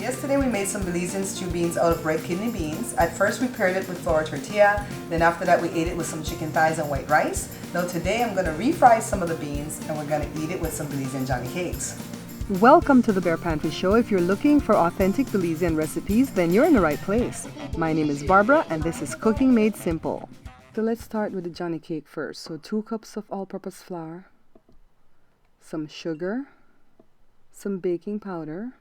Yesterday we made some Belizean stew beans out of red kidney beans. At first we paired it with flour tortilla, then after that we ate it with some chicken thighs and white rice. Now today I'm going to refry some of the beans and we're going to eat it with some Belizean Johnny Cakes. Welcome to the Bear Pantry Show. If you're looking for authentic Belizean recipes, then you're in the right place. My name is Barbara and this is Cooking Made Simple. So let's start with the Johnny Cake first. So 2 cups of all-purpose flour, some sugar, some baking powder.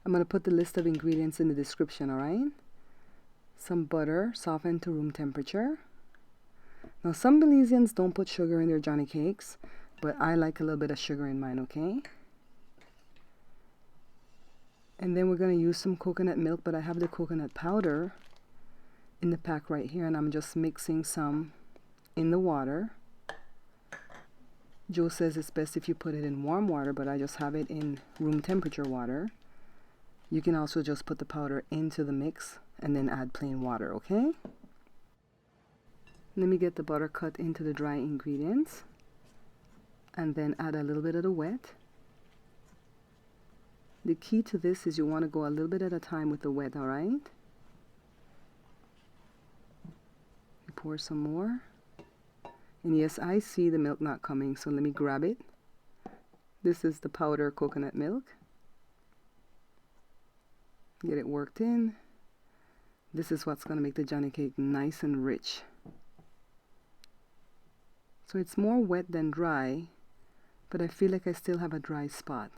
I'm going to put the list of ingredients in the description, alright? Some butter, softened to room temperature. Now some Belizeans don't put sugar in their Johnny Cakes, but I like a little bit of sugar in mine, okay? And then we're going to use some coconut milk, but I have the coconut powder in the pack right here, and I'm just mixing some in the water. Joe says it's best if you put it in warm water, but I just have it in room temperature water. You can also just put the powder into the mix and then add plain water, okay? Let me get the butter cut into the dry ingredients and then add a little bit of the wet. The key to this is you want to go a little bit at a time with the wet, alright? You pour some more. And yes, I see the milk not coming, so let me grab it. This is the powder coconut milk. Get it worked in. This is what's going to make the Johnny Cake nice and rich. So it's more wet than dry, but I feel like I still have a dry spot.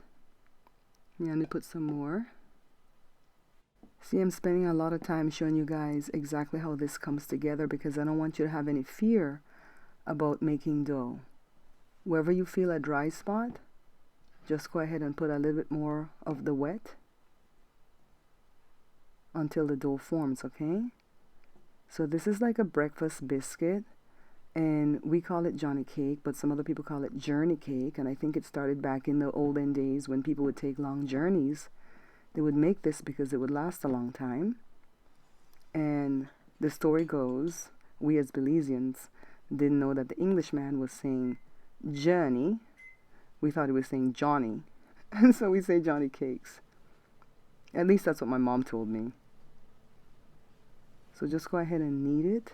Yeah, let me put some more. See, I'm spending a lot of time showing you guys exactly how this comes together because I don't want you to have any fear about making dough. Wherever you feel a dry spot, just go ahead and put a little bit more of the wet until the dough forms, okay? So this is like a breakfast biscuit, and we call it Johnny Cake, but some other people call it Journey Cake, and I think it started back in the olden days when people would take long journeys. They would make this because it would last a long time. And the story goes, we as Belizeans didn't know that the Englishman was saying journey. We thought he was saying Johnny, and so we say Johnny Cakes. At least that's what my mom told me. So just go ahead and knead it.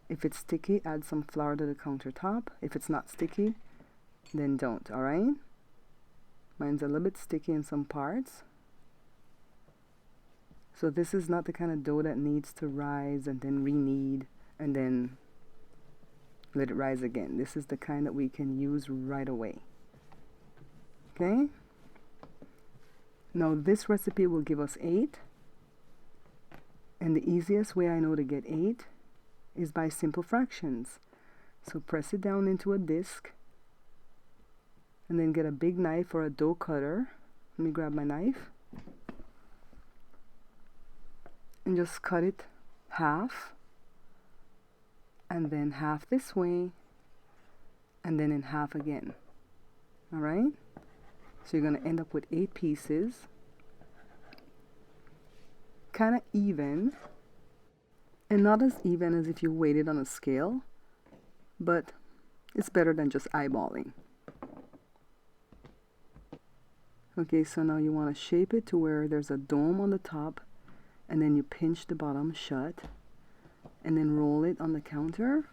If it's sticky, add some flour to the countertop. If it's not sticky, then don't, alright? Mine's a little bit sticky in some parts. So this is not the kind of dough that needs to rise and then re-knead and then let it rise again. This is the kind that we can use right away. Okay? Now this recipe will give us 8. And the easiest way I know to get 8 is by simple fractions. So press it down into a disc and then get a big knife or a dough cutter. Let me grab my knife and just cut it half, and then half this way, and then in half again. Alright? So you're going to end up with 8 pieces. Kind of even, and not as even as if you weighed it on a scale, but it's better than just eyeballing. Okay, so now you want to shape it to where there's a dome on the top, and then you pinch the bottom shut, and then roll it on the counter.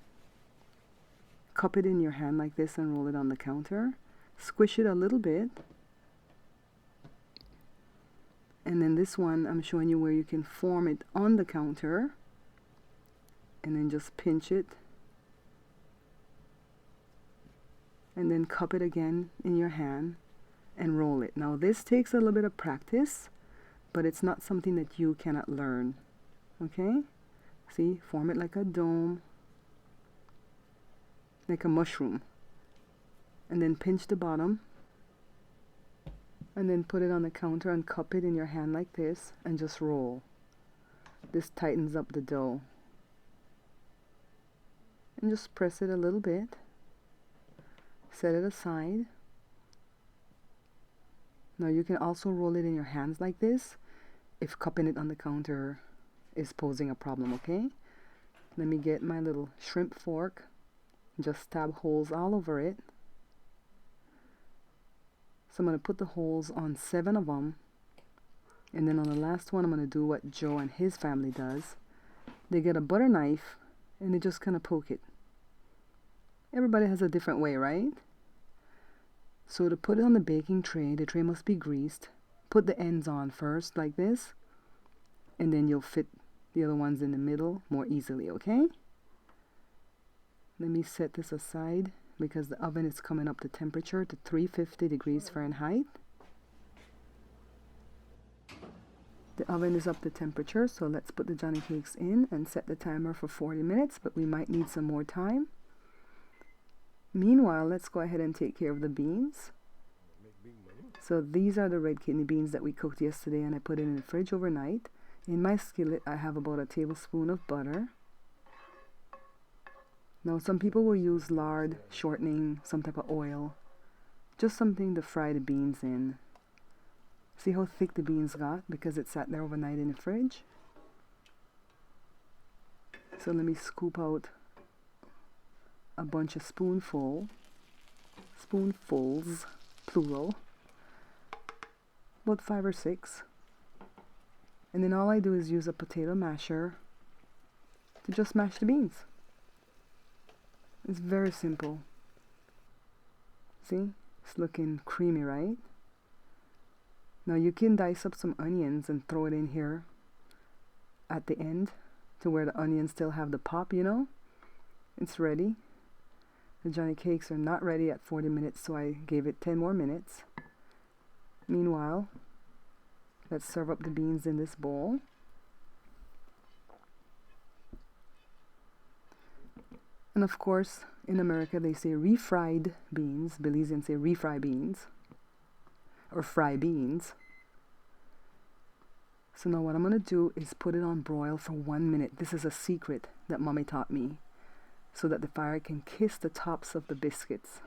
Cup it in your hand like this and roll it on the counter. Squish it a little bit. And then this one, I'm showing you where you can form it on the counter. And then just pinch it. And then cup it again in your hand and roll it. Now this takes a little bit of practice, but it's not something that you cannot learn. Okay? See, form it like a dome, like a mushroom. And then pinch the bottom. And then put it on the counter and cup it in your hand like this and just roll. This tightens up the dough. And just press it a little bit. Set it aside. Now you can also roll it in your hands like this if cupping it on the counter is posing a problem, okay? Let me get my little shrimp fork. Just stab holes all over it. So I'm going to put the holes on 7 of them And then on the last one, I'm going to do what Joe and his family does. They get a butter knife and they just kind of poke it. Everybody has a different way, right? So to put it on the baking tray, the tray must be greased. Put the ends on first like this, and then you'll fit the other ones in the middle more easily, okay? Let me set this aside because the oven is coming up to temperature to 350 degrees Fahrenheit. The oven is up to temperature, so let's put the Johnny Cakes in and set the timer for 40 minutes, but we might need some more time. Meanwhile, let's go ahead and take care of the beans. So these are the red kidney beans that we cooked yesterday, and I put it in the fridge overnight. In my skillet, I have about a tablespoon of butter. Now, some people will use lard, shortening, some type of oil. Just something to fry the beans in. See how thick the beans got because it sat there overnight in the fridge? So let me scoop out a bunch of spoonfuls, plural, about 5 or 6. And then all I do is use a potato masher to just mash the beans. It's very simple. See? It's looking creamy, right? Now you can dice up some onions and throw it in here at the end to where the onions still have the pop, you know? It's ready. The Johnny Cakes are not ready at 40 minutes, so I gave it 10 more minutes. Meanwhile, let's serve up the beans in this bowl. And of course, in America they say refried beans. Belizeans say refry beans. Or fry beans. So now what I'm going to do is put it on broil for 1 minute. This is a secret that Mommy taught me, so that the fire can kiss the tops of the biscuits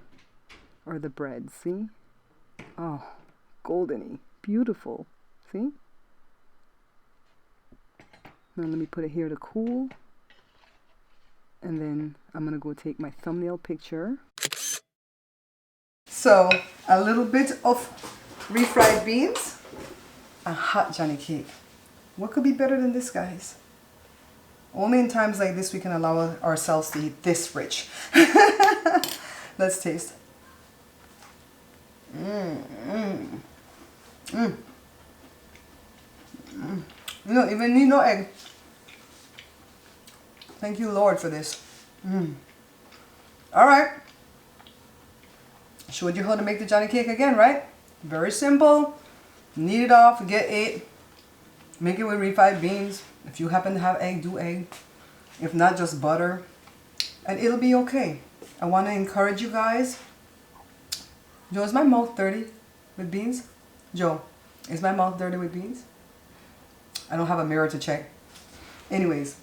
or the bread. See? Oh, goldeny. Beautiful. See? Now let me put it here to cool. And then I'm going to go take my thumbnail picture. So, a little bit of refried beans, a hot Johnny cake. What could be better than this, guys? Only in times like this we can allow ourselves to eat this rich. Let's taste. You don't even need no egg. Thank you, Lord, for this. All right. Showed you how to make the Johnny cake again, right? Very simple. Knead it off, get 8. Make it with refried beans. If you happen to have egg, do egg. If not, just butter. And it'll be okay. I want to encourage you guys. Joe, is my mouth dirty with beans? Joe, is my mouth dirty with beans? I don't have a mirror to check. Anyways,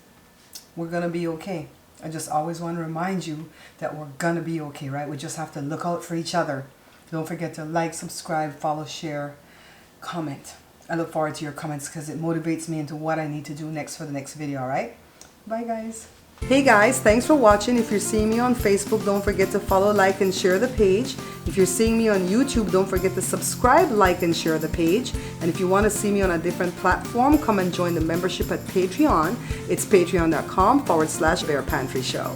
we're going to be okay. I just always want to remind you that we're going to be okay, right? We just have to look out for each other. Don't forget to like, subscribe, follow, share, comment. I look forward to your comments because it motivates me into what I need to do next for the next video, all right? Bye, guys. Hey guys, thanks for watching. If you're seeing me on Facebook, don't forget to follow, like, and share the page. If you're seeing me on YouTube, don't forget to subscribe, like, and share the page. And if you want to see me on a different platform, come and join the membership at Patreon. It's patreon.com/Bear Pantry Show.